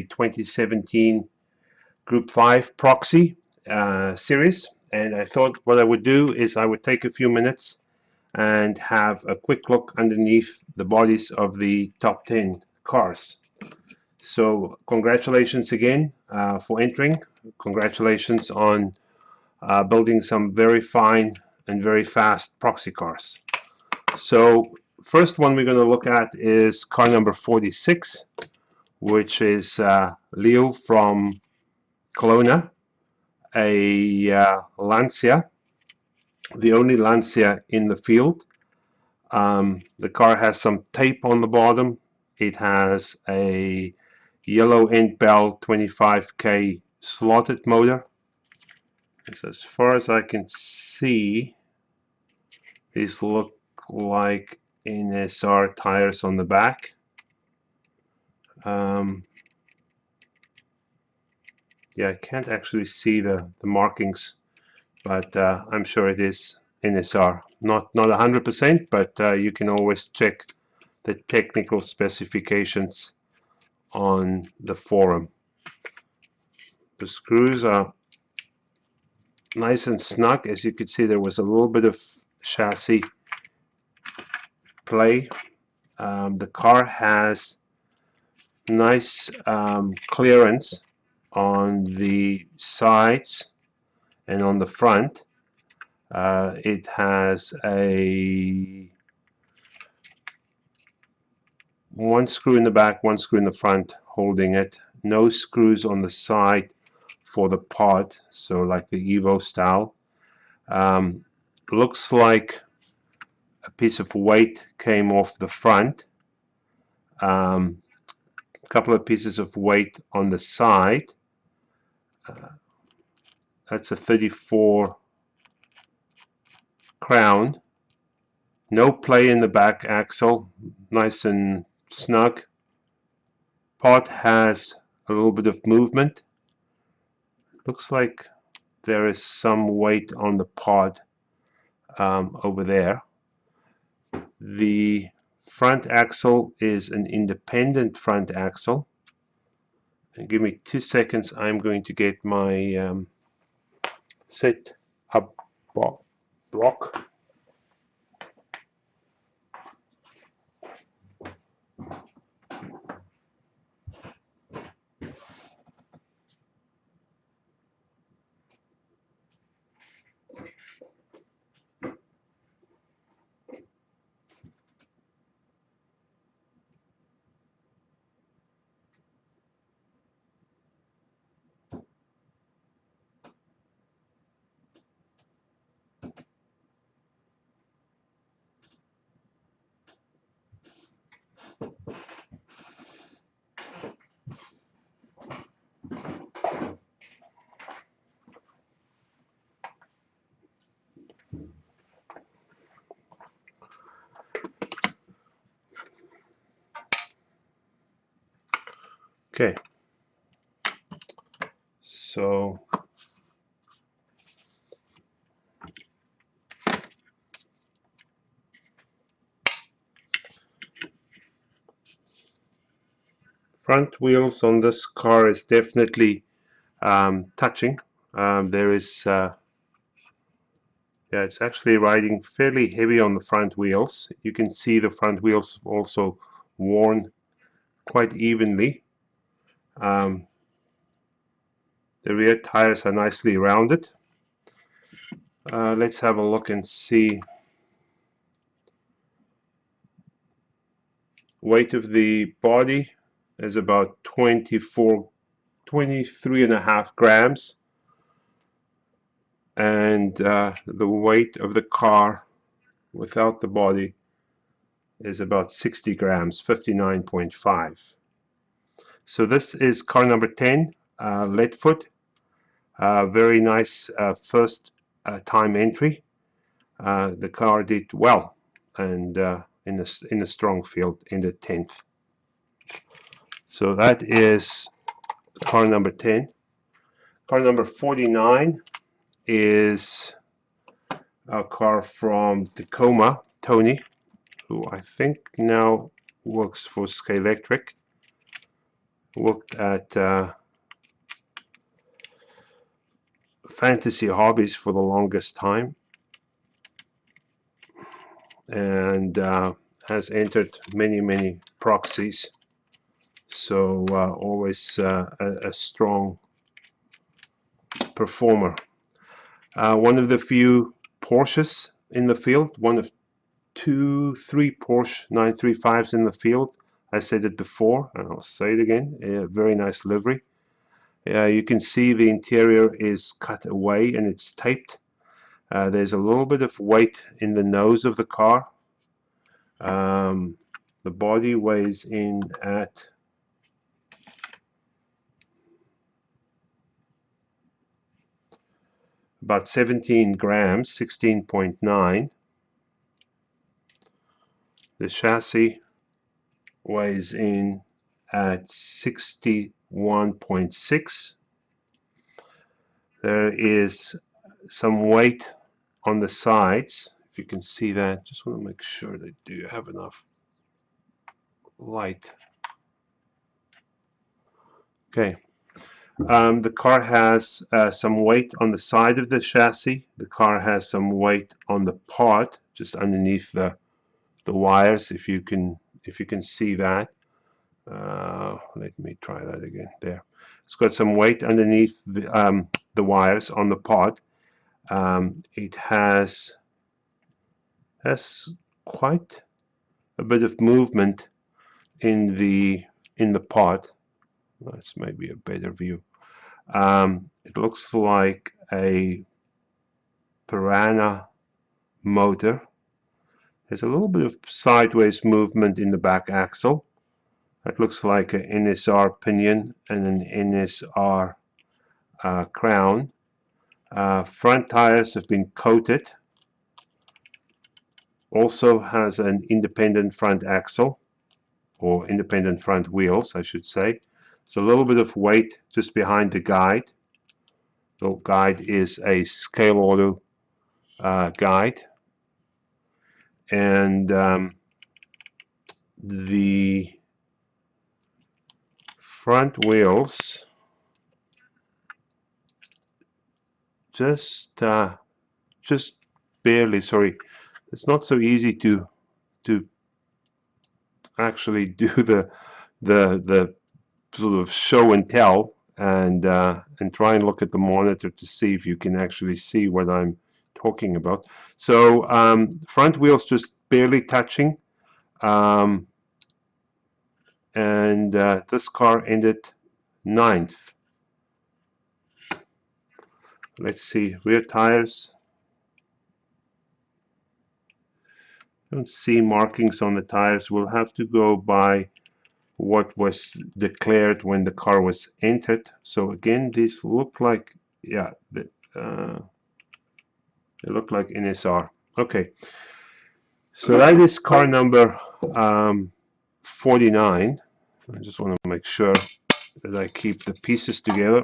2017 Group 5 Proxy series, and I thought what I would do is I would take a few minutes and have a quick look underneath the bodies of the top 10 cars. So congratulations again for entering. Congratulations on building some very fine and very fast proxy cars. So first one we're going to look at is car number 46, which is Leo from Kelowna, a Lancia, the only Lancia in the field. The car has some tape on the bottom. It has a yellow end bell 25K slotted motor. So as far as I can see, these look like NSR tires on the back. Yeah, I can't actually see the markings, but I'm sure it is NSR. Not 100%, but you can always check the technical specifications on the forum. The screws are nice and snug. As you can see, there was a little bit of chassis play. The car has nice clearance on the sides and on the front. It has a one screw in the back, one screw in the front holding it. No screws on the side for the pod, so like the Evo style. Looks like a piece of weight came off the front. A couple of pieces of weight on the side. That's a 34 crown. No play in the back axle, nice and snug. Pod has a little bit of movement. Looks like there is some weight on the pod over there. The front axle is an independent front axle. And give me 2 seconds, I'm going to get my set up block. Okay, so front wheels on this car is definitely touching. There is yeah, it's actually riding fairly heavy on the front wheels. You can see the front wheels also worn quite evenly. The rear tires are nicely rounded. Let's have a look and see. Weight of the body is about 23.5 grams. And the weight of the car without the body is about 60 grams, 59.5. So this is car number 10, Leadfoot. Very nice first time entry. The car did well, and in a strong field in the 10th. So that is car number 10. Car number 49 is a car from Tacoma, Tony, who I think now works for Skylectric. looked at fantasy hobbies for the longest time, and has entered many proxies, so always a strong performer. One of the few Porsches in the field, one of three Porsche 935s in the field. I said it before and I'll say it again. A very nice livery. You can see the interior is cut away and it's taped. There's a little bit of weight in the nose of the car. The body weighs in at about 17 grams, 16.9. The chassis weighs in at 61.6. There is some weight on the sides. If you can see that, just want to make sure that you have enough light. Okay. The car has some weight on the side of the chassis. The car has some weight on the pod, just underneath the wires. If you can see that. Let me try that again. There. It's got some weight underneath the wires on the pod. It has quite a bit of movement in the pod. That's maybe a better view. It looks like a Piranha motor. There's a little bit of sideways movement in the back axle. That looks like an NSR pinion and an NSR crown. Front tires have been coated. Also has an independent front axle, or independent front wheels, I should say. There's a little bit of weight just behind the guide. The guide is a scale auto guide, and the front wheels just barely, sorry, it's not so easy to actually do the sort of show and tell, and try and look at the monitor to see if you can actually see what I'm talking about. So front wheels just barely touching, and this car ended 9th. Let's see, rear tires. Don't see markings on the tires. We'll have to go by what was declared when the car was entered. So again, these look like, yeah, they look like NSR. Okay, so that is car number 49. I just want to make sure that I keep the pieces together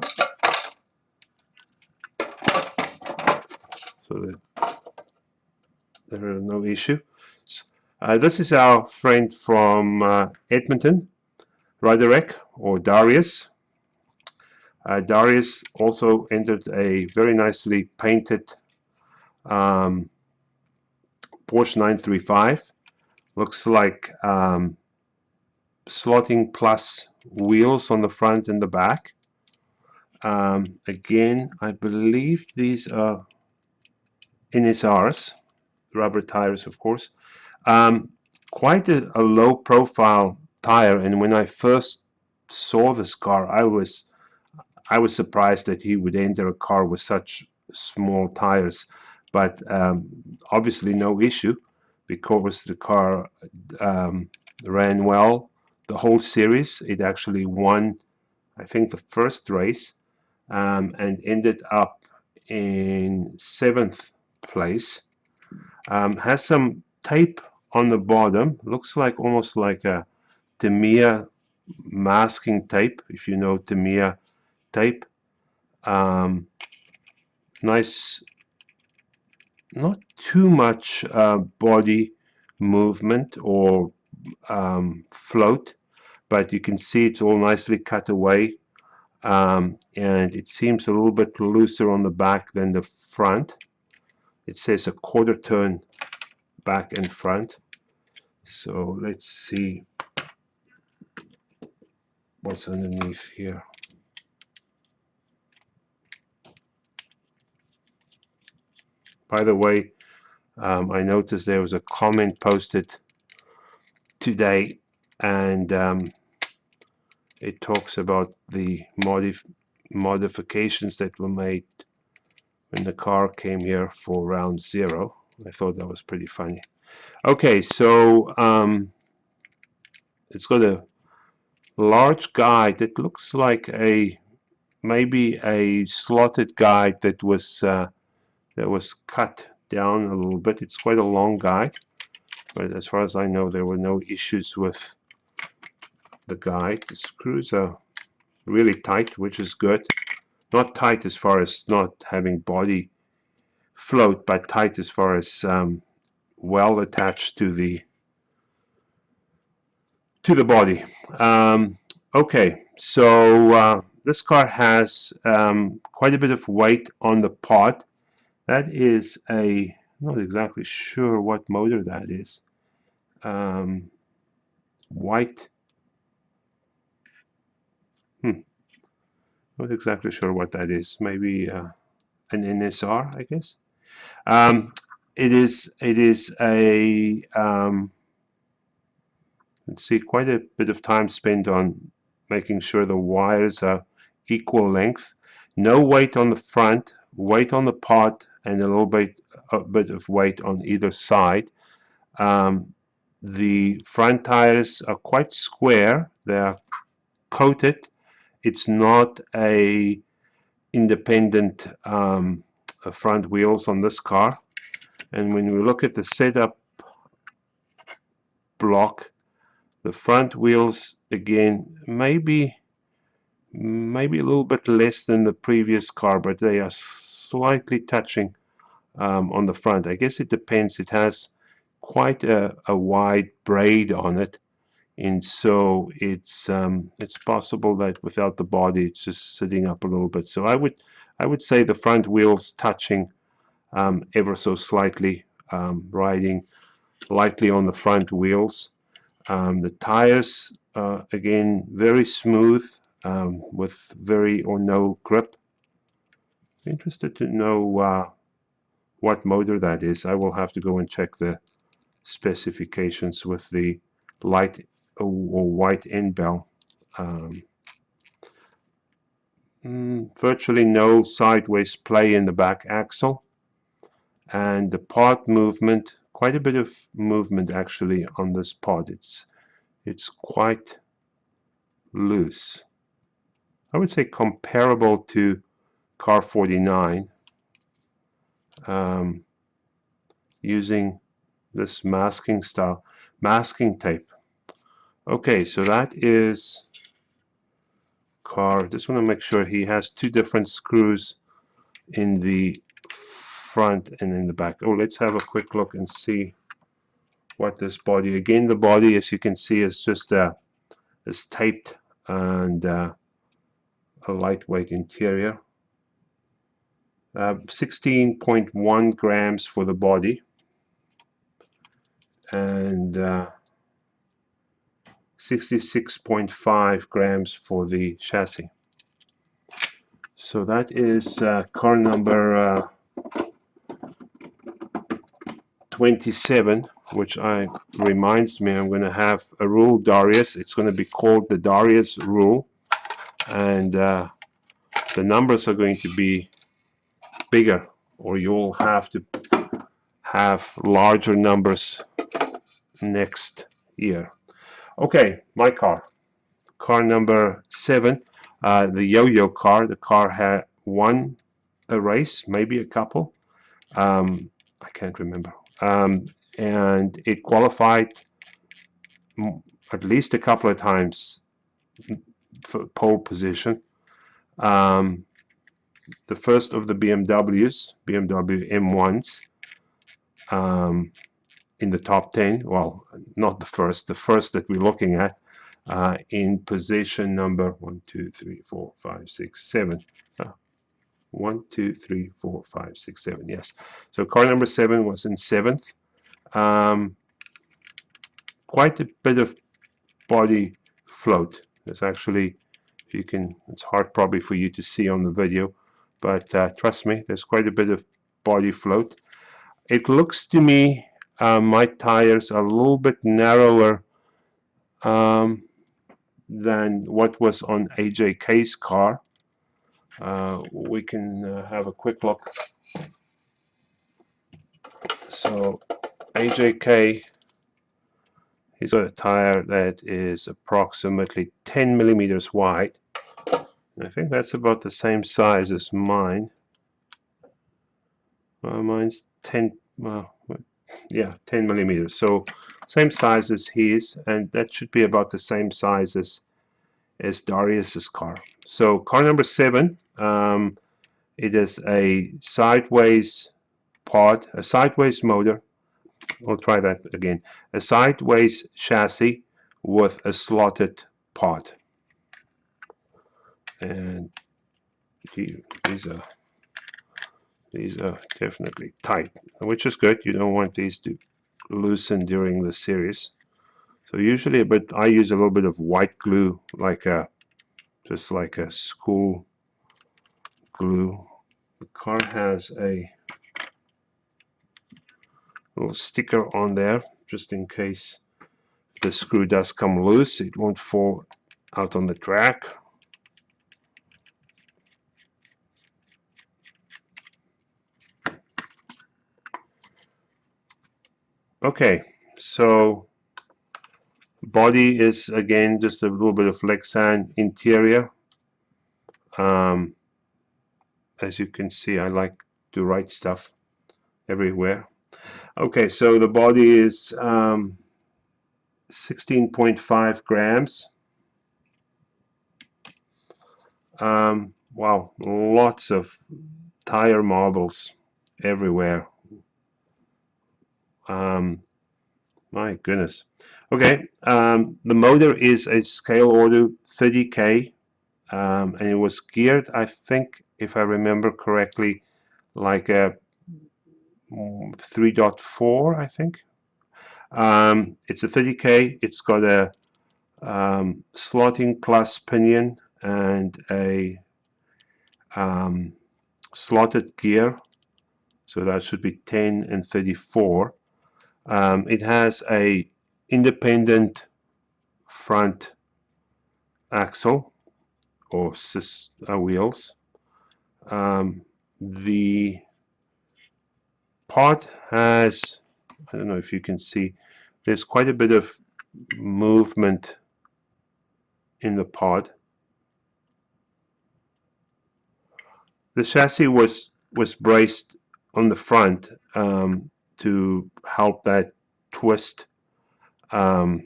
so that there are no issues. This is our friend from Edmonton, Roderick, or Darius. Darius also entered a very nicely painted Porsche 935. Looks like slotting plus wheels on the front and the back. Again, I believe these are NSRs, rubber tires, of course. Quite a low profile tire, and when I first saw this car, I was surprised that he would enter a car with such small tires, but obviously no issue, because the car ran well the whole series. It actually won, I think, the first race, and ended up in 7th place. Has some tape on the bottom. Looks like almost like a Tamiya masking tape, if you know Tamiya tape. Nice, not too much body movement or float, but you can see it's all nicely cut away, and it seems a little bit looser on the back than the front. It says a quarter turn back and front. So let's see what's underneath here. By the way, I noticed there was a comment posted today, and it talks about the modifications that were made when the car came here for round zero. I thought that was pretty funny. Okay, so it's got a large guide that looks like maybe a slotted guide that was cut down a little bit. It's quite a long guide, but as far as I know, there were no issues with the guide. The screws are really tight, which is good. Not tight as far as not having body float, but tight as far as well attached to the body. Okay, so this car has quite a bit of weight on the pod. That is I'm not exactly sure what motor that is. White. Not exactly sure what that is. Maybe an NSR, I guess. It is a let's see, quite a bit of time spent on making sure the wires are equal length. No weight on the front, weight on the pod, and a bit of weight on either side. The front tires are quite square. They are coated. It's not a independent front wheels on this car. And when we look at the setup block, the front wheels again maybe a little bit less than the previous car, but they are slightly touching on the front. I guess it depends. It has quite a wide braid on it, and so it's possible that without the body it's just sitting up a little bit. So I would say the front wheels touching ever so slightly, riding lightly on the front wheels. The tires again very smooth, with very or no grip. Interested to know what motor that is. I will have to go and check the specifications with the light or white end bell. Virtually no sideways play in the back axle, and the pod movement, quite a bit of movement actually on this pod. It's quite loose. I would say comparable to car 49, using this masking tape. Okay, so that is car. Just want to make sure he has two different screws in the front and in the back. Oh, let's have a quick look and see what this body. Again, the body, as you can see, is just is taped, and a lightweight interior. 16.1 grams for the body, and 66.5 grams for the chassis. So that is car number 27, which reminds me I'm going to have a rule, Darius. It's going to be called the Darius rule, and the numbers are going to be bigger, or you'll have to have larger numbers next year. Okay, my car number 7, the yo-yo car. The car had won a race, maybe a couple, I can't remember, and it qualified at least a couple of times for pole position. The first of the BMW M1s in the top 10. Well, not the first that we're looking at. in position number 1, 2, 3, 4, 5, 6, 7. 1, 2, 3, 4, 5, 6, 7. Yes. So car number 7 was in 7th. Quite a bit of body float. There's actually, if you can, it's hard probably for you to see on the video, but trust me, there's quite a bit of body float. It looks to me my tires are a little bit narrower than what was on AJK's car. We can have a quick look. So AJK, he's got a tire that is approximately 10 millimeters wide. I think that's about the same size as mine. Mine's 10, yeah, 10 millimeters. So same size as his, and that should be about the same size as Darius's car. So car number 7, it is a sideways pod, a sideways motor. I'll try that again. A sideways chassis with a slotted pod. And these are definitely tight, which is good. You don't want these to loosen during the series. So usually, but I use a little bit of white glue, just like a school glue. The car has a little sticker on there, just in case the screw does come loose, it won't fall out on the track. Okay, so body is again just a little bit of Lexan interior. As you can see, I like to write stuff everywhere. Okay, so the body is 16.5 grams. Wow, lots of tire marbles everywhere. My goodness. Okay, the motor is a scale order 30K, and it was geared, I think, if I remember correctly, like a 3.4, I think. It's a 30K. It's got a slotting plus pinion and a slotted gear, so that should be 10 and 34. It has a independent front axle or wheels. The pod has, I don't know if you can see, there's quite a bit of movement in the pod. The chassis was braced on the front to help that twist. To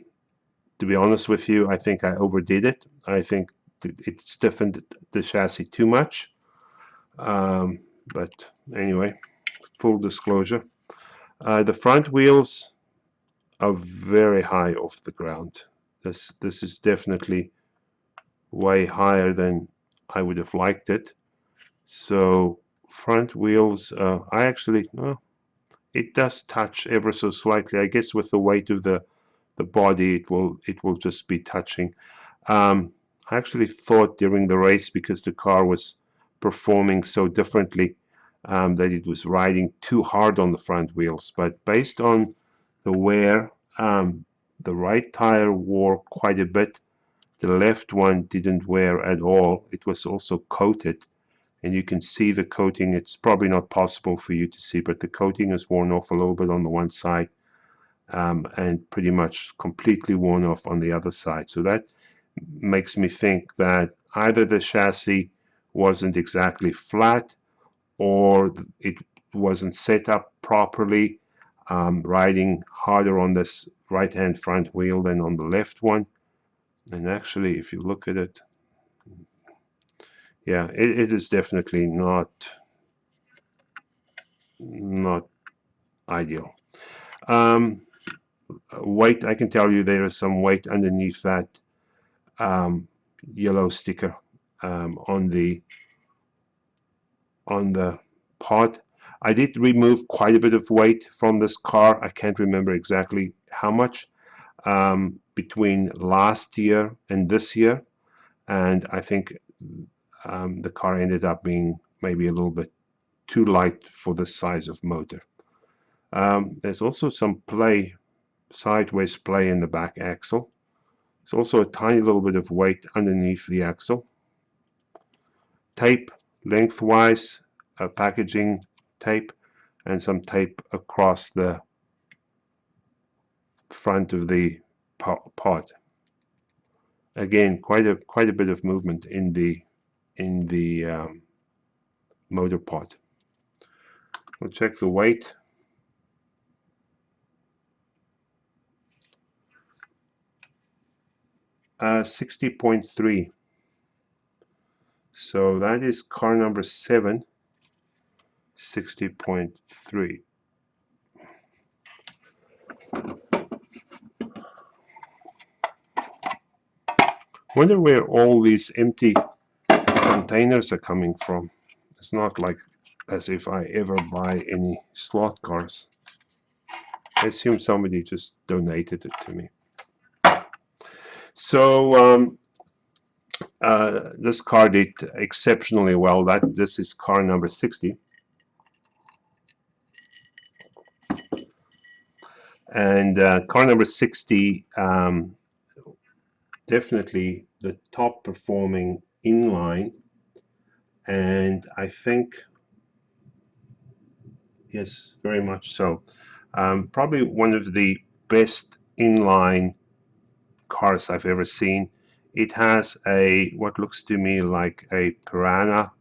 be honest with you, I think I overdid it. I think it stiffened the chassis too much. But anyway, full disclosure. The front wheels are very high off the ground. This is definitely way higher than I would have liked it. So front wheels, I actually, it does touch ever so slightly. I guess with the weight of the body, it will just be touching. I actually thought during the race, because the car was performing so differently, that it was riding too hard on the front wheels. But based on the wear, the right tire wore quite a bit. The left one didn't wear at all. It was also coated, and you can see the coating. It's probably not possible for you to see, but the coating is worn off a little bit on the one side, and pretty much completely worn off on the other side. So that makes me think that either the chassis wasn't exactly flat, or it wasn't set up properly, riding harder on this right-hand front wheel than on the left one. And actually, if you look at it, yeah, it is definitely not ideal. Weight, I can tell you there is some weight underneath that um, yellow sticker on the pod. I did remove quite a bit of weight from this car. I can't remember exactly how much between last year and this year, and I think the car ended up being maybe a little bit too light for the size of motor. There's also some play, sideways play in the back axle. There's also a tiny little bit of weight underneath the axle. Tape lengthwise, packaging tape, and some tape across the front of the pod. Again, quite a bit of movement in the motor pod. We'll check the weight. Uh, 60.3. So that is car number 7, 60.3. Wonder where all these empty containers are coming from. It's not like as if I ever buy any slot cars. I assume somebody just donated it to me. So this car did exceptionally well. This is car number 60. And car number 60, definitely the top performing inline. And I think, yes, very much so. Probably one of the best inline cars I've ever seen. It has what looks to me like a Piranha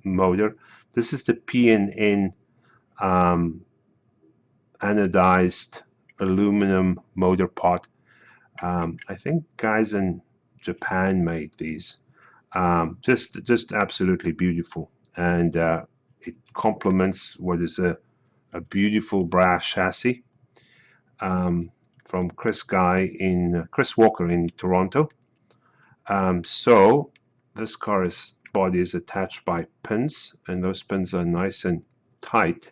motor. This is the PNN anodized aluminum motor pod. I think guys in Japan made these. Just absolutely beautiful, and it complements what is a beautiful brass chassis from Chris Walker in Toronto. So this car's body is attached by pins, and those pins are nice and tight.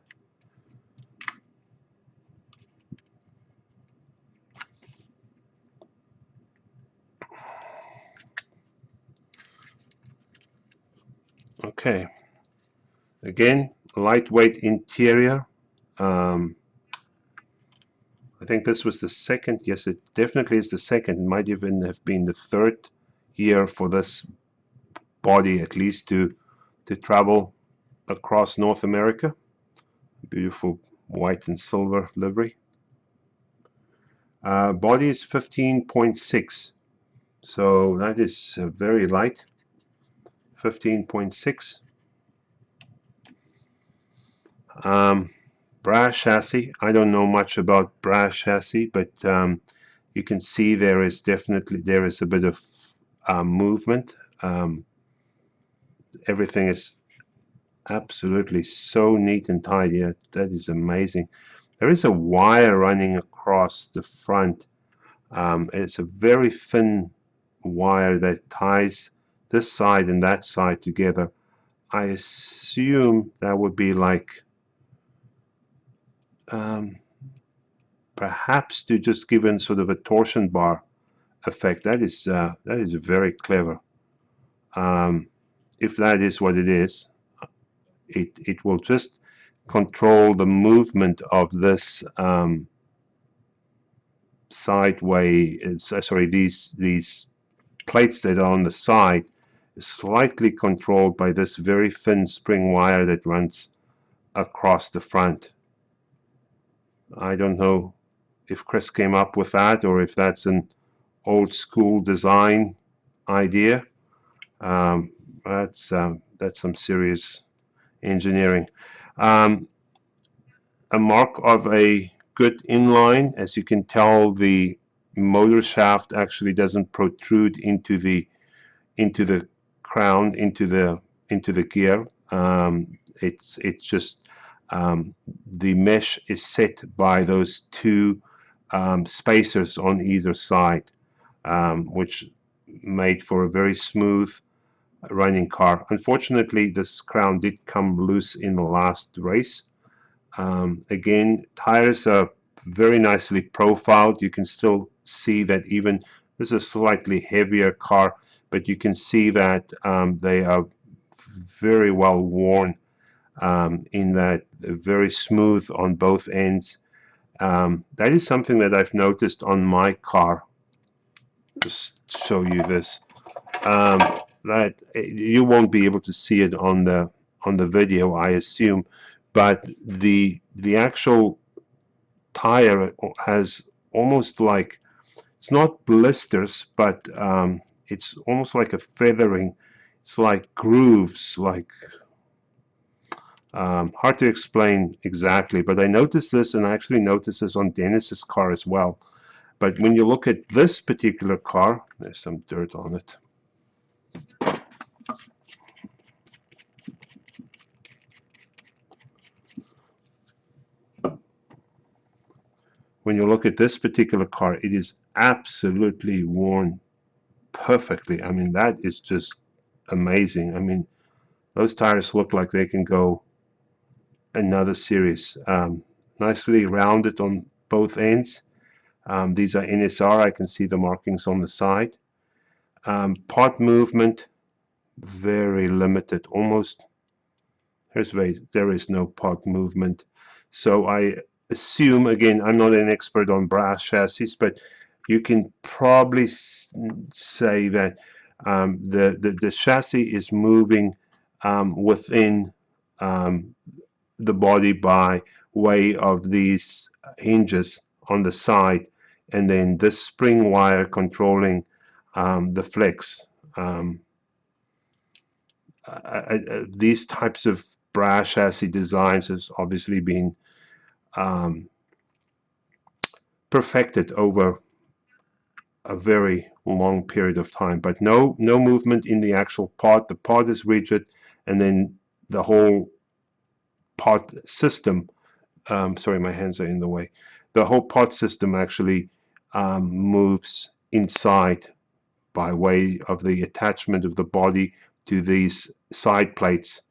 Okay, again, lightweight interior. I think this was the second. Yes, it definitely is the second. It might even have been the third year for this body, at least, to travel across North America. Beautiful white and silver livery. Body is 15.6, so that is very light. 15.6. Brass chassis. I don't know much about brass chassis, but you can see there is a bit of movement. Everything is absolutely so neat and tidy. That is amazing. There is a wire running across the front. It's a very thin wire that ties this side and that side together. I assume that would be like perhaps to just give in sort of a torsion bar effect. That is very clever. If that is what it is, it will just control the movement of this these plates that are on the side is slightly controlled by this very thin spring wire that runs across the front. I don't know if Chris came up with that or if that's an old school design idea. That's some serious engineering. A mark of a good inline, as you can tell, the motor shaft actually doesn't protrude into the crown, into the gear. It's just the mesh is set by those two spacers on either side, which made for a very smooth running car. Unfortunately, this crown did come loose in the last race. Again, tires are very nicely profiled. You can still see that even this is a slightly heavier car, but you can see that they are very well worn, in that very smooth on both ends. That is something that I've noticed on my car. Just show you this. Um, that you won't be able to see it on the video, I assume, but the actual tire has almost like, it's not blisters, but it's almost like a feathering. It's like grooves, like hard to explain exactly. But I noticed this, and I actually noticed this on Dennis's car as well. But when you look at this particular car, there's some dirt on it. When you look at this particular car, it is absolutely worn perfectly. I mean, that is just amazing. I mean, those tires look like they can go another series. Nicely rounded on both ends. These are NSR. I can see the markings on the side. Part movement, very limited. Almost, there is no part movement. So I assume, again, I'm not an expert on brass chassis, but you can probably say that the chassis is moving within the body by way of these hinges on the side, and then this spring wire controlling the flex. These types of brass chassis designs has obviously been perfected over a very long period of time, but no movement in the actual pod. The pod is rigid, and then the whole pod system, sorry, my hands are in the way, the whole pod system actually moves inside by way of the attachment of the body to these side plates,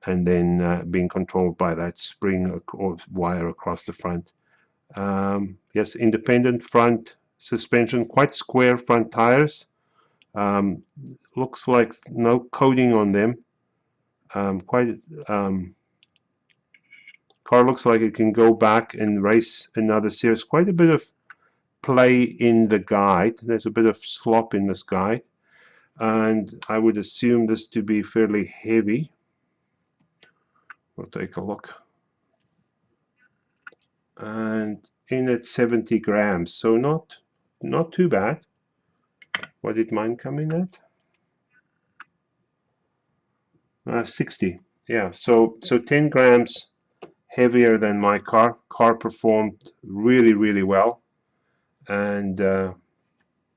and then being controlled by that spring or wire across the front. Yes, independent front suspension, quite square front tires. Looks like no coating on them. Quite car looks like it can go back and race another series. Quite a bit of play in the guide. There's a bit of slop in this guide, and I would assume this to be fairly heavy. We'll take a look. And in at 70 grams, so not too bad. What did mine come in at? 60. Yeah, so 10 grams heavier than my car. Car performed really well, and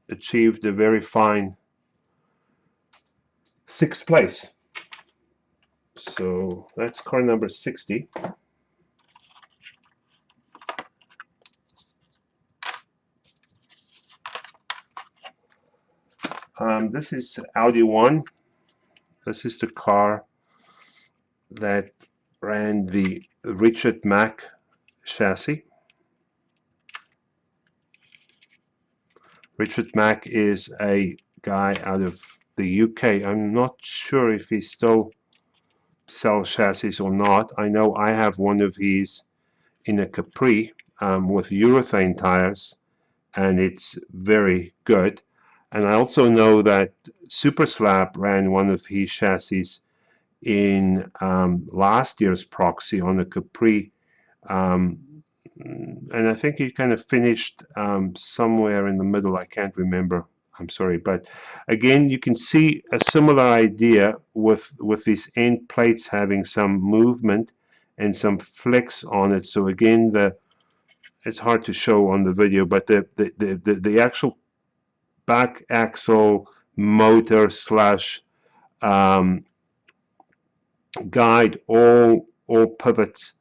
achieved a very fine 6th place. So that's car number 60. This is Audi 1. This is the car that ran the Richard Mack chassis. Richard Mack is a guy out of the UK. I'm not sure if he still sells chassis or not. I know I have one of his in a Capri with urethane tires, and it's very good. And I also know that Super Slab ran one of his chassis in last year's Proxy on a Capri, and I think he kind of finished somewhere in the middle. I can't remember. I'm sorry, but again, you can see a similar idea with these end plates having some movement and some flex on it. So again, it's hard to show on the video, but the actual back axle motor slash guide all pivots,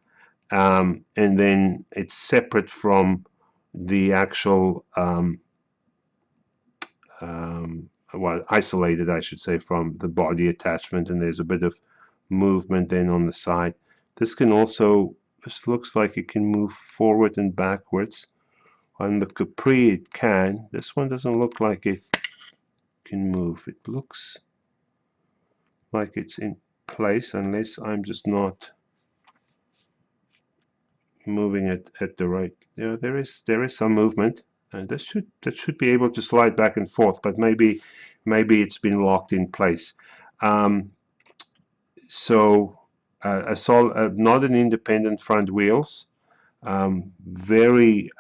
and then it's separate from the actual well, isolated, I should say, from the body attachment, and there's a bit of movement then on the side. This can also, this looks like it can move forward and backwards. On the Capri it can. This one doesn't look like it can move. It looks like it's in place, unless I'm just not moving it at the right. Yeah, there is some movement, and that should be able to slide back and forth, but maybe it's been locked in place. So not an independent front wheels, very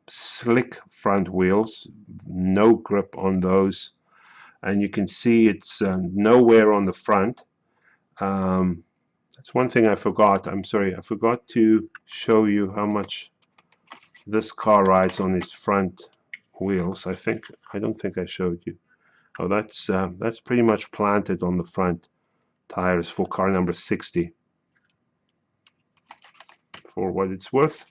slick front wheels, no grip on those, and you can see it's nowhere on the front. That's one thing I forgot. I'm sorry, I forgot to show you how much this car rides on its front wheels. I don't think I showed you. Oh, that's pretty much planted on the front tires for car number 60. For what it's worth.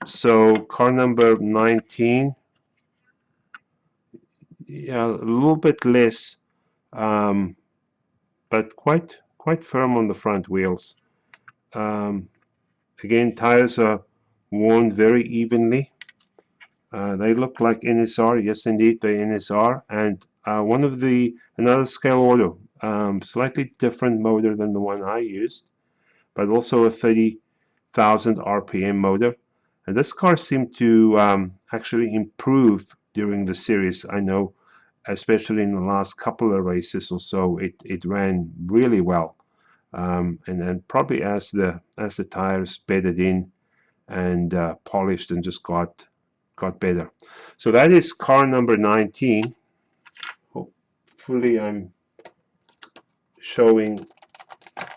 So car number 19, yeah, a little bit less, but quite firm on the front wheels. Again, tires are worn very evenly. They look like NSR. Yes, indeed, they NSR. And another scale auto, slightly different motor than the one I used, but also a 30,000 RPM motor. And this car seemed to actually improve during the series. I know, especially in the last couple of races or so, it ran really well. And then probably as the tires bedded in and polished and just got better. So that is car number 19. Hopefully I'm showing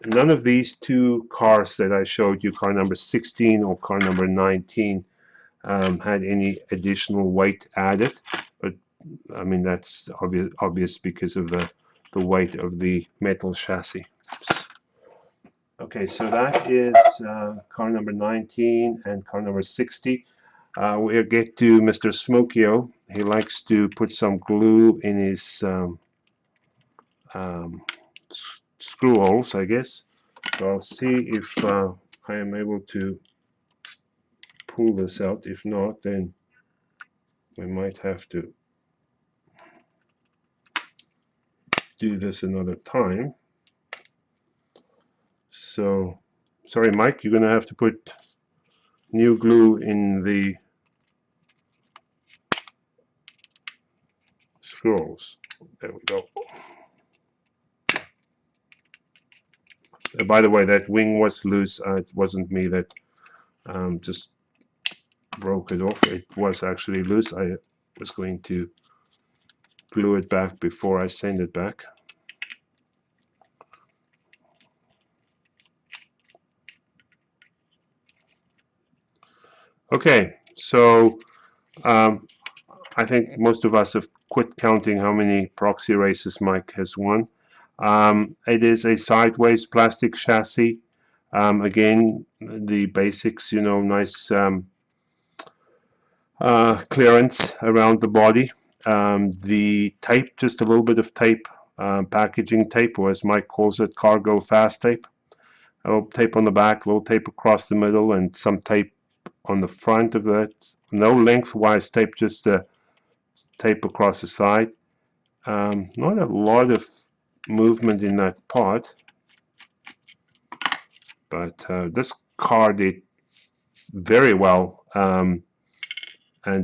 none of these two cars that I showed you, car number 16 or car number 19, had any additional weight added, but I mean that's obvious because of the weight of the metal chassis. Okay, so that is car number 19 and car number 60. We'll get to Mr. Smokio. He likes to put some glue in his screw holes, I guess. So I'll see if I am able to pull this out. If not, then we might have to do this another time. So, sorry, Mike, you're going to have to put new glue in the screws. There we go. By the way, that wing was loose. It wasn't me that just broke it off. It was actually loose. I was going to glue it back before I send it back. Okay, so I think most of us have quit counting how many proxy races Mike has won. It is a sideways plastic chassis. Again, the basics, you know, nice clearance around the body. The tape, just a little bit of tape, packaging tape, or as Mike calls it, cargo fast tape. A little tape on the back, a little tape across the middle, and some tape on the front of it. No lengthwise tape, just a tape across the side. Not a lot of movement in that part, but this car did very well, and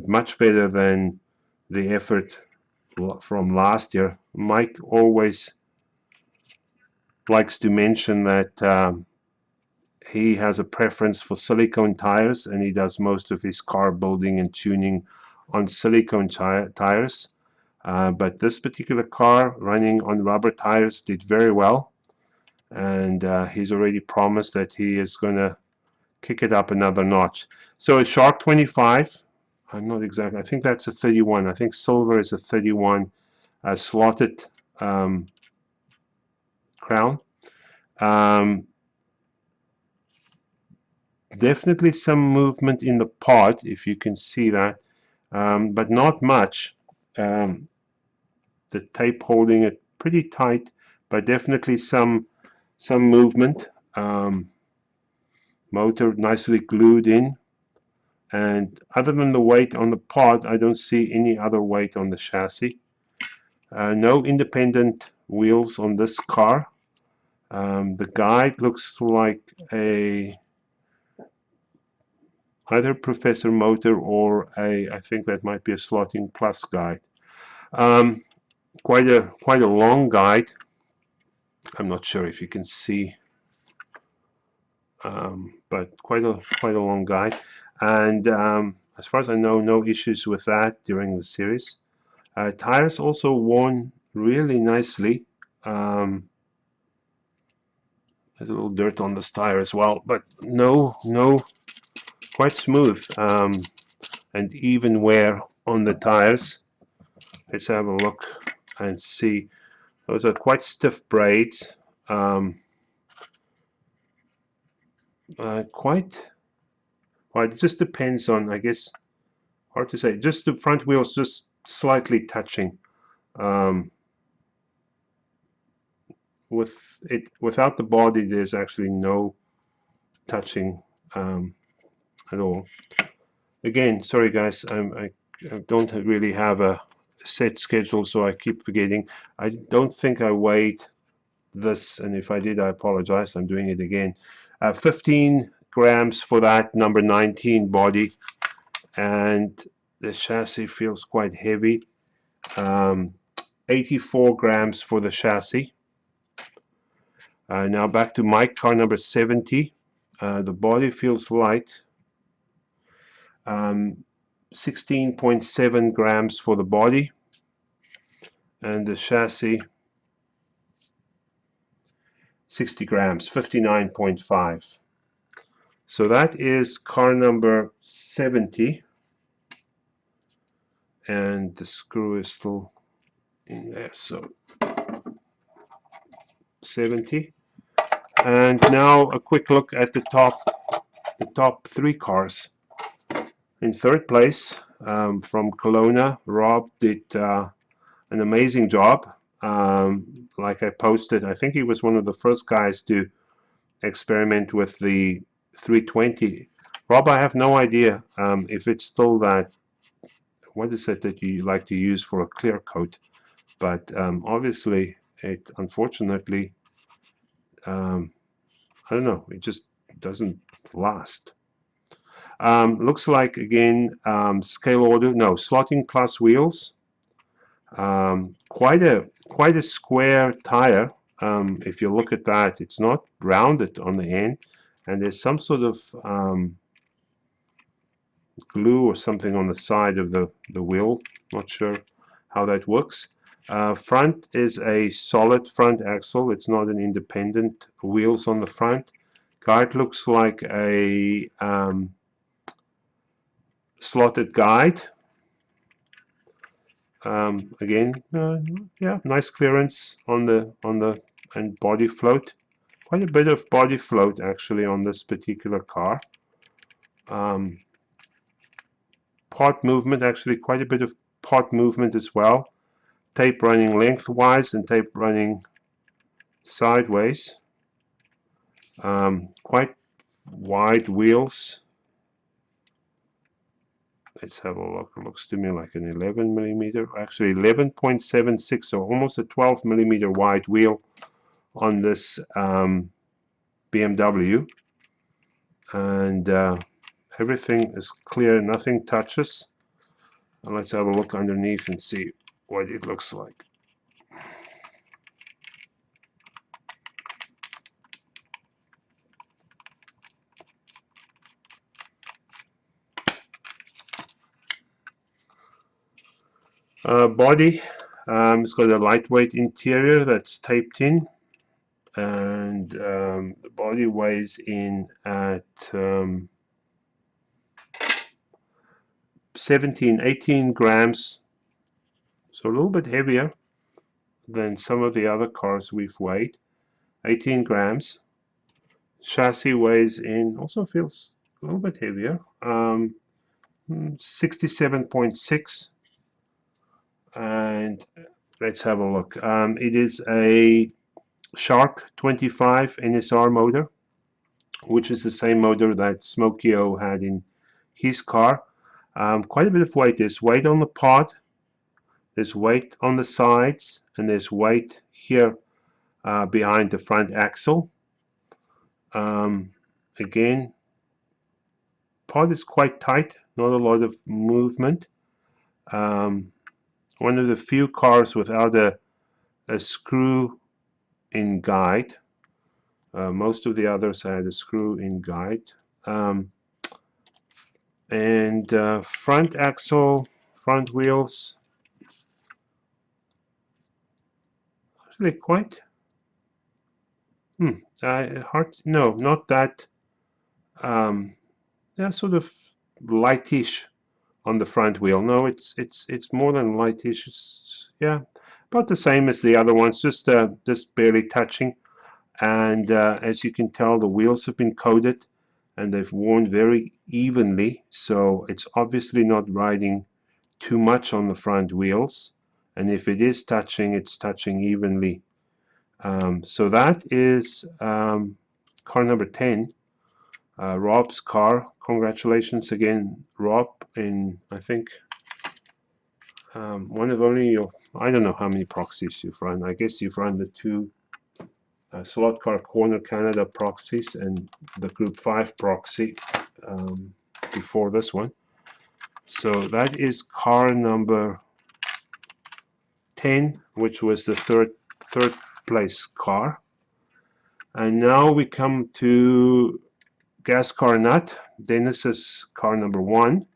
much better than the effort from last year. Mike always likes to mention that he has a preference for silicone tires, and he does most of his car building and tuning on silicone tires. But this particular car running on rubber tires did very well, and he's already promised that he is going to kick it up another notch. So a Shark 25, I'm not exactly, I think that's a 31. I think silver is a 31 slotted crown. Definitely some movement in the pod, if you can see that, but not much. the tape holding it pretty tight, but definitely some movement. Motor nicely glued in, and other than the weight on the pod, I don't see any other weight on the chassis. No independent wheels on this car. The guide looks like either Professor Motor or I think that might be a Slotting Plus guide. Quite a long guide. I'm not sure if you can see, but quite a long guide. And as far as I know, no issues with that during the series. Tires also worn really nicely. There's a little dirt on this tire as well, but no, quite smooth and even wear on the tires. Let's have a look and see. Those are quite stiff braids. Quite. Well, it just depends on, I guess, hard to say. Just the front wheels just slightly touching. Without the body, there's actually no touching at all. Again, sorry guys, I don't really have a set schedule, so I keep forgetting. I don't think I weighed this, and if I did, I apologize. I'm doing it again. 15 grams for that number 19 body, and the chassis feels quite heavy. 84 grams for the chassis. Now back to my car number 70. The body feels light. 16.7 grams for the body, and the chassis 60 grams, 59.5. So that is car number 70, and the screw is still in there. So 70. And now a quick look at the top three cars. In third place, from Kelowna, Rob did an amazing job. Like I posted, I think he was one of the first guys to experiment with the 320. Rob, I have no idea if it's still that, what is it that you like to use for a clear coat, but obviously it unfortunately, I don't know, it just doesn't last. Looks like again scale order, no, Slotting Plus wheels. Quite a square tire. If you look at that, it's not rounded on the end, and there's some sort of glue or something on the side of the wheel. Not sure how that works. Front is a solid front axle. It's not an independent wheels on the front. Guide looks like a slotted guide. Again, yeah, nice clearance on the and body float. Quite a bit of body float actually on this particular car. Part movement, actually quite a bit of part movement as well. Tape running lengthwise and tape running sideways. Quite wide wheels. Let's have a look. It looks to me like an 11 millimeter, actually 11.76, so almost a 12 millimeter wide wheel on this BMW. And everything is clear, nothing touches. And let's have a look underneath and see what it looks like. Body, it's got a lightweight interior that's taped in, and the body weighs in at 18 grams, so a little bit heavier than some of the other cars we've weighed. 18 grams. Chassis weighs in, also feels a little bit heavier, 67.6. And Let's have a look. It is a Shark 25 NSR motor, which is the same motor that Smokey-O had in his car. Quite a bit of weight. There's weight on the pod, there's weight on the sides, and there's weight here behind the front axle. Again, pod is quite tight, not a lot of movement. Um, one of the few cars without a screw-in guide. Most of the others had a screw-in guide. Um, and front axle, front wheels, actually quite hard. No, not that. Yeah, sort of lightish on the front wheel. No, it's more than lightish. It's, yeah, about the same as the other ones, just barely touching. And as you can tell, the wheels have been coated and they've worn very evenly, so it's obviously not riding too much on the front wheels, and if it is touching, it's touching evenly. So that is car number 10, Rob's car. Congratulations again, Rob, in I think one of only your, I don't know how many proxies you've run. I guess you've run the two Slot Car Corner Canada proxies and the Group 5 proxy before this one. So that is car number 10, which was the third place car. And now we come to Gas Car Nut, Dennis's car number 1,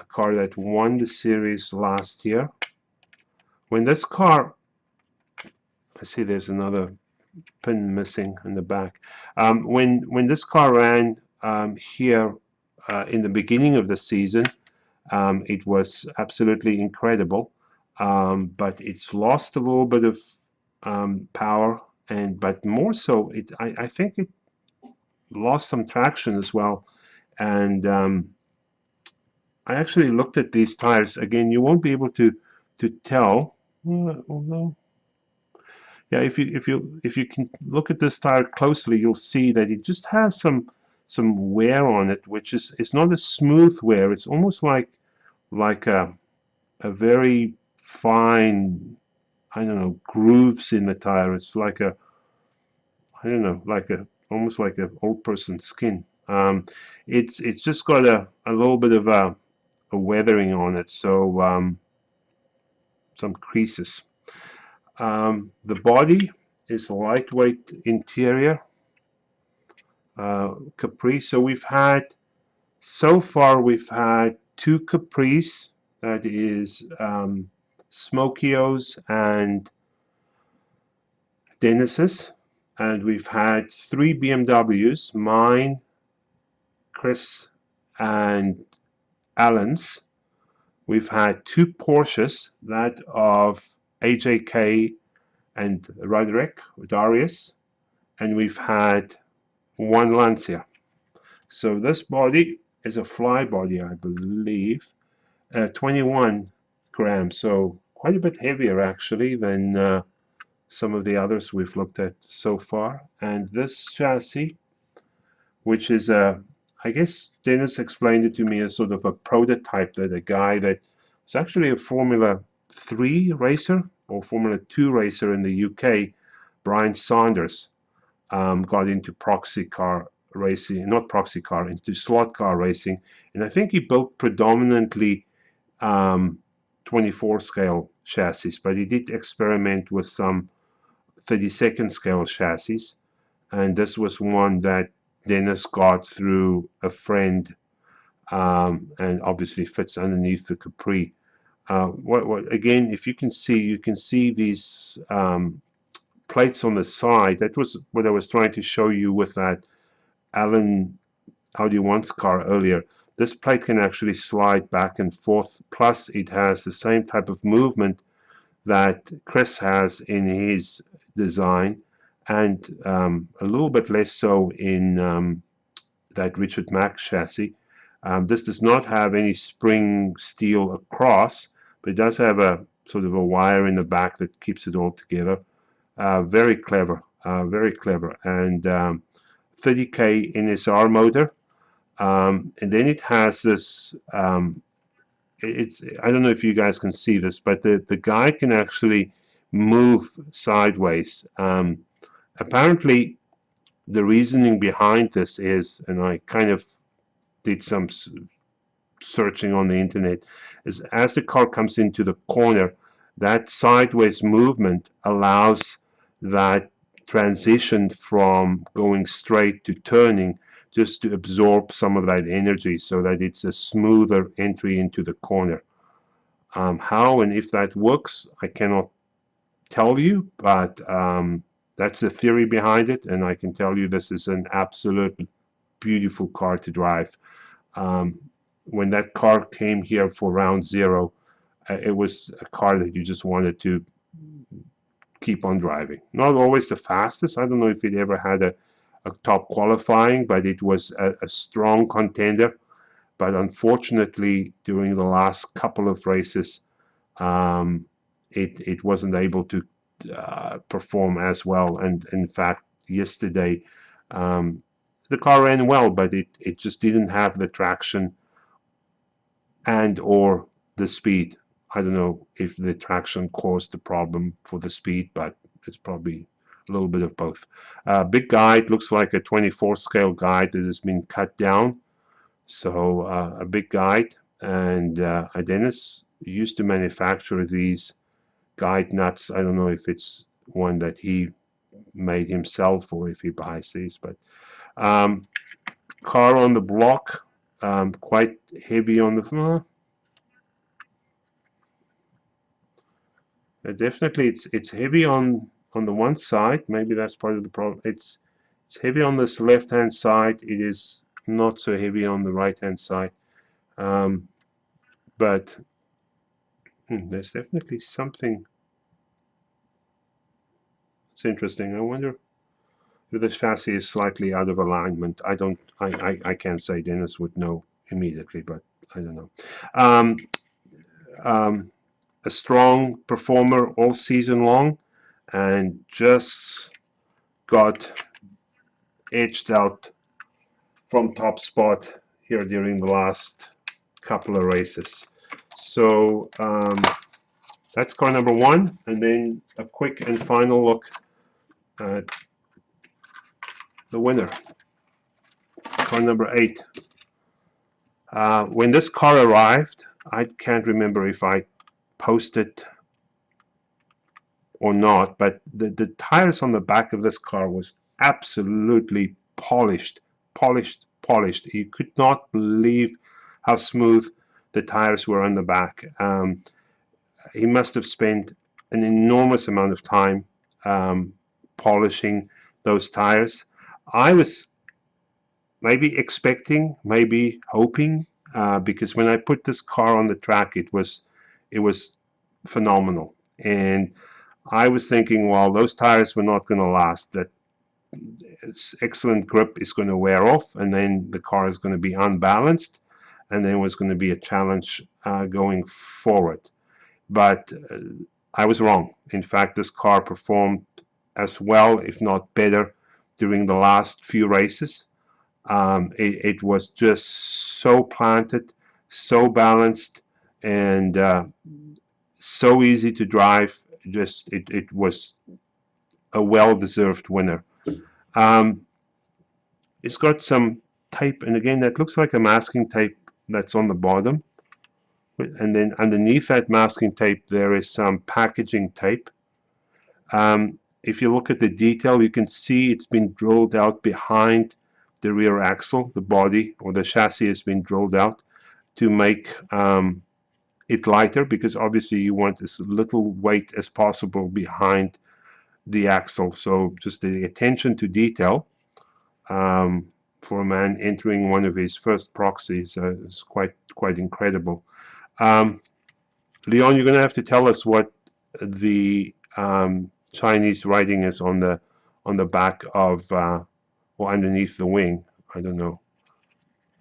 a car that won the series last year. When this car, I see there's another pin missing in the back. When this car ran here in the beginning of the season, it was absolutely incredible. But it's lost a little bit of power, but more so, I think it lost some traction as well. And I actually looked at these tires again. You won't be able to tell, although yeah, if you can look at this tire closely, you'll see that it just has some wear on it, which is it's not a smooth wear. It's almost like a very fine, I don't know, grooves in the tire. It's like a, I don't know, like a almost like an old person's skin. It's just got a little bit of a weathering on it, so some creases. The body is a lightweight interior Capri. So so far we've had two Capris, that is Smokey-O's and Dennis's, and we've had three BMWs, mine, Chris, and Alan's. We've had two Porsches, that of AJK and Roderick, Darius, and we've had one Lancia. So this body is a fly body, I believe, 21 grams, so quite a bit heavier actually than some of the others we've looked at so far. And this chassis, which is I guess Dennis explained it to me as sort of a prototype that a guy that was actually a Formula 3 racer or Formula 2 racer in the UK, Brian Saunders, got into proxy car racing, not proxy car, into slot car racing. And I think he built predominantly 24 scale chassis, but he did experiment with some 32nd scale chassis. And this was one that Dennis got through a friend, and obviously fits underneath the Capri. What again, if you can see these plates on the side. That was what I was trying to show you with that Alan Audi Once car earlier. This plate can actually slide back and forth, plus it has the same type of movement that Chris has in his design, and a little bit less so in that Richard Mack chassis. This does not have any spring steel across, but it does have sort of a wire in the back that keeps it all together. Very clever, very clever. And 30K NSR motor. And then it has this, it's, I don't know if you guys can see this, but the guy can actually move sideways. Apparently, the reasoning behind this is, and I kind of did some searching on the internet, is as the car comes into the corner, that sideways movement allows that transition from going straight to turning just to absorb some of that energy so that it's a smoother entry into the corner. How and if that works, I cannot tell you, but that's the theory behind it, and I can tell you this is an absolute beautiful car to drive. Um, when that car came here for round zero, it was a car that you just wanted to keep on driving. Not always the fastest. I don't know if it ever had a top qualifying, but it was a strong contender. But unfortunately, during the last couple of races, it wasn't able to perform as well. And in fact, yesterday, the car ran well, but it just didn't have the traction and or the speed. I don't know if the traction caused the problem for the speed, but it's probably a little bit of both. Big guide looks like a 24 scale guide that has been cut down. So a big guide, and Dennis used to manufacture these guide nuts. I don't know if it's one that he made himself or if he buys these, but car on the block, quite heavy on the. Definitely, it's heavy on the one side. Maybe that's part of the problem. It's heavy on this left-hand side. It is not so heavy on the right-hand side. But there's definitely something. It's interesting. I wonder if the chassis is slightly out of alignment. I don't. I can't say. Dennis would know immediately, but I don't know. Um, um, a strong performer all season long, and just got edged out from top spot here during the last couple of races. So that's car number one, and then a quick and final look at the winner, car number 8. When this car arrived, I can't remember if I posted or not, but the tires on the back of this car was absolutely polished, polished, polished. You could not believe how smooth the tires were on the back. He must have spent an enormous amount of time polishing those tires. I was maybe expecting, maybe hoping, because when I put this car on the track, it was phenomenal, and I was thinking, well, those tires were not going to last. That excellent grip is going to wear off, and then the car is going to be unbalanced, and then it was going to be a challenge going forward. But I was wrong. In fact, this car performed as well, if not better, during the last few races. It was just so planted, so balanced, and so easy to drive. Just it was a well-deserved winner. It's got some tape, and again, that looks like a masking tape that's on the bottom. And then underneath that masking tape, there is some packaging tape. If you look at the detail, you can see it's been drilled out behind the rear axle. The body or the chassis has been drilled out to make it lighter, because obviously you want as little weight as possible behind the axle. So just the attention to detail for a man entering one of his first proxies is quite incredible. Leon, you're going to have to tell us what the Chinese writing is on the back of or underneath the wing. I don't know,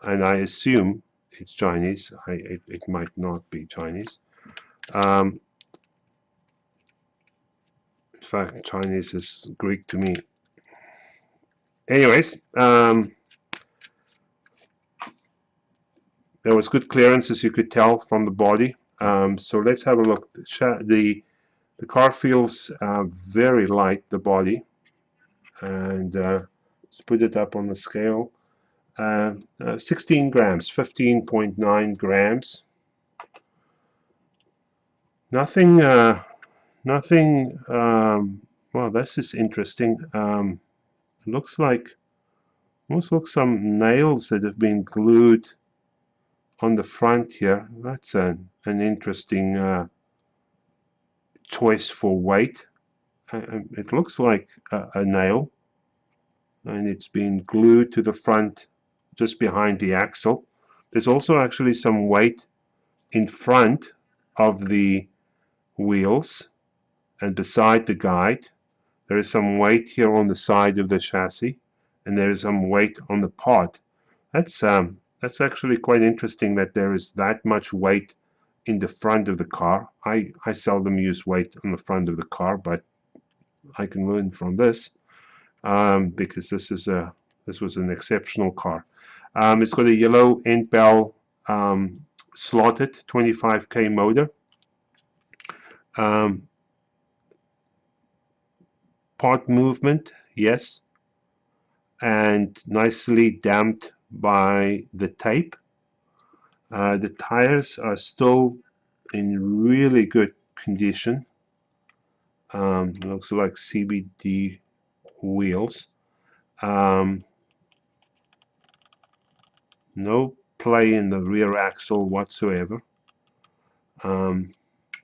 and I assume it's Chinese. It might not be Chinese. fact, Chinese is Greek to me. Anyways, there was good clearance, as you could tell from the body. So let's have a look. The car feels very light, the body, and let's put it up on the scale. 16 grams, 15.9 grams. Nothing, nothing. Well, this is interesting. It looks like almost looks some nails that have been glued on the front here. That's an interesting choice for weight. It looks like a nail, and it's been glued to the front just behind the axle. There's also actually some weight in front of the wheels and beside the guide. There is some weight here on the side of the chassis, and there is some weight on the pod. That's actually quite interesting that there is that much weight in the front of the car. I seldom use weight on the front of the car, but I can learn from this because this was an exceptional car. It's got a yellow end bell slotted 25k motor. Pod movement, yes, and nicely damped by the tape. The tires are still in really good condition. Looks like CBD wheels. No play in the rear axle whatsoever.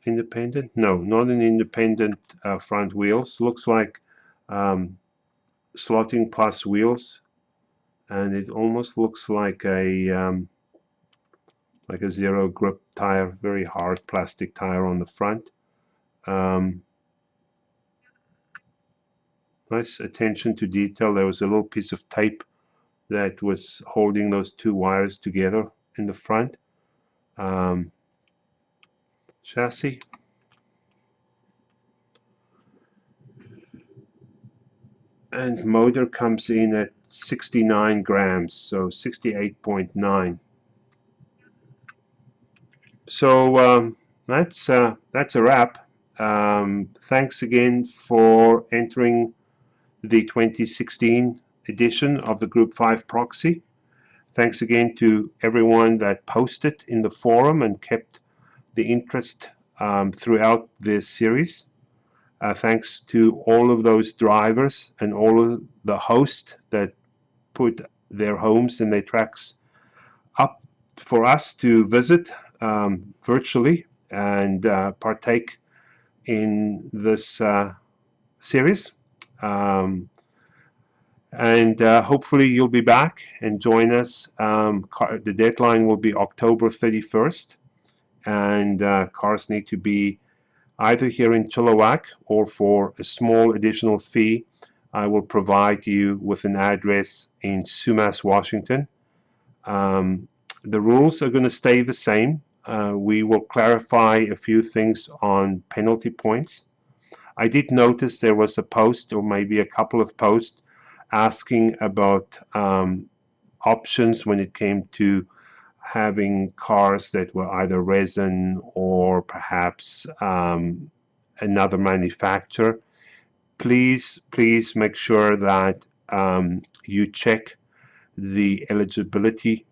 Independent? No, not an independent front wheels. Looks like slotting plus wheels, and it almost looks like a zero grip tire, very hard plastic tire on the front. Nice attention to detail. There was a little piece of tape that was holding those two wires together in the front. Chassis. And motor comes in at 69 grams, so 68.9. So that's a wrap. Thanks again for entering the 2016 edition of the Group 5 Proxy. Thanks again to everyone that posted in the forum and kept the interest throughout this series. Thanks to all of those drivers and all of the hosts that put their homes and their tracks up for us to visit virtually and partake in this series. And hopefully you'll be back and join us. The deadline will be October 31st, and cars need to be either here in Chilliwack, or for a small additional fee, I will provide you with an address in Sumas, Washington. The rules are going to stay the same. We will clarify a few things on penalty points. I did notice there was a post, or maybe a couple of posts, asking about options when it came to having cars that were either resin or perhaps another manufacturer. Please make sure that you check the eligibility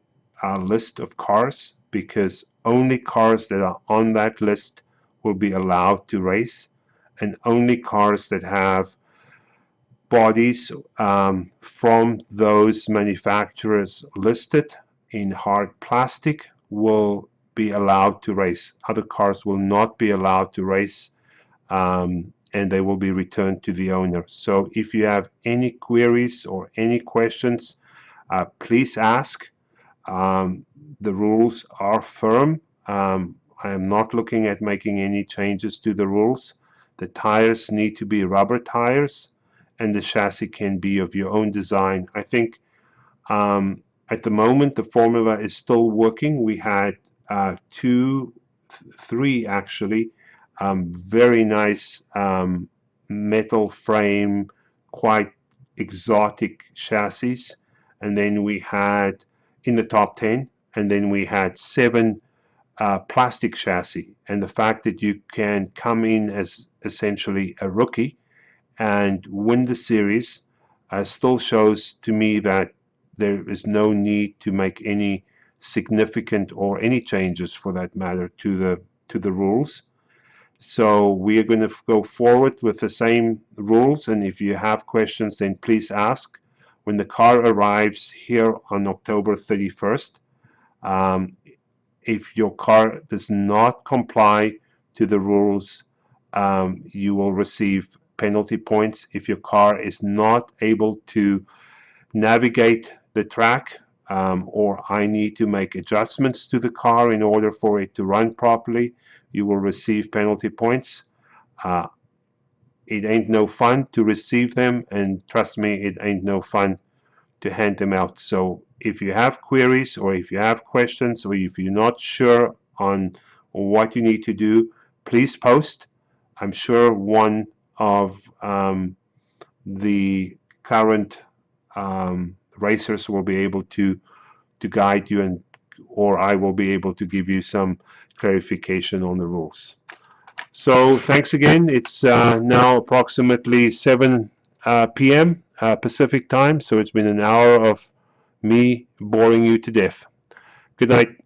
list of cars, because only cars that are on that list will be allowed to race, and only cars that have bodies from those manufacturers listed in hard plastic will be allowed to race. Other cars will not be allowed to race, and they will be returned to the owner. So if you have any queries or any questions, please ask. The rules are firm. I am not looking at making any changes to the rules. The tires need to be rubber tires, and the chassis can be of your own design. I think at the moment the formula is still working. We had three actually very nice metal frame, quite exotic chassis. And then we had in the top 10, and then we had 7 plastic chassis. And the fact that you can come in as essentially a rookie and win the series still shows to me that there is no need to make any significant or any changes for that matter to the rules. So we are going to go forward with the same rules, and if you have questions, then please ask. When the car arrives here on October 31st, um, if your car does not comply to the rules, you will receive penalty points. If your car is not able to navigate the track, or I need to make adjustments to the car in order for it to run properly, you will receive penalty points. Uh, it ain't no fun to receive them, and trust me, it ain't no fun to hand them out. So if you have queries, or if you have questions, or if you're not sure on what you need to do, please post. I'm sure one of the current racers will be able to guide you, and or I will be able to give you some clarification on the rules. So thanks again. It's now approximately 7 p.m. Pacific time, so it's been an hour of me boring you to death. Good night.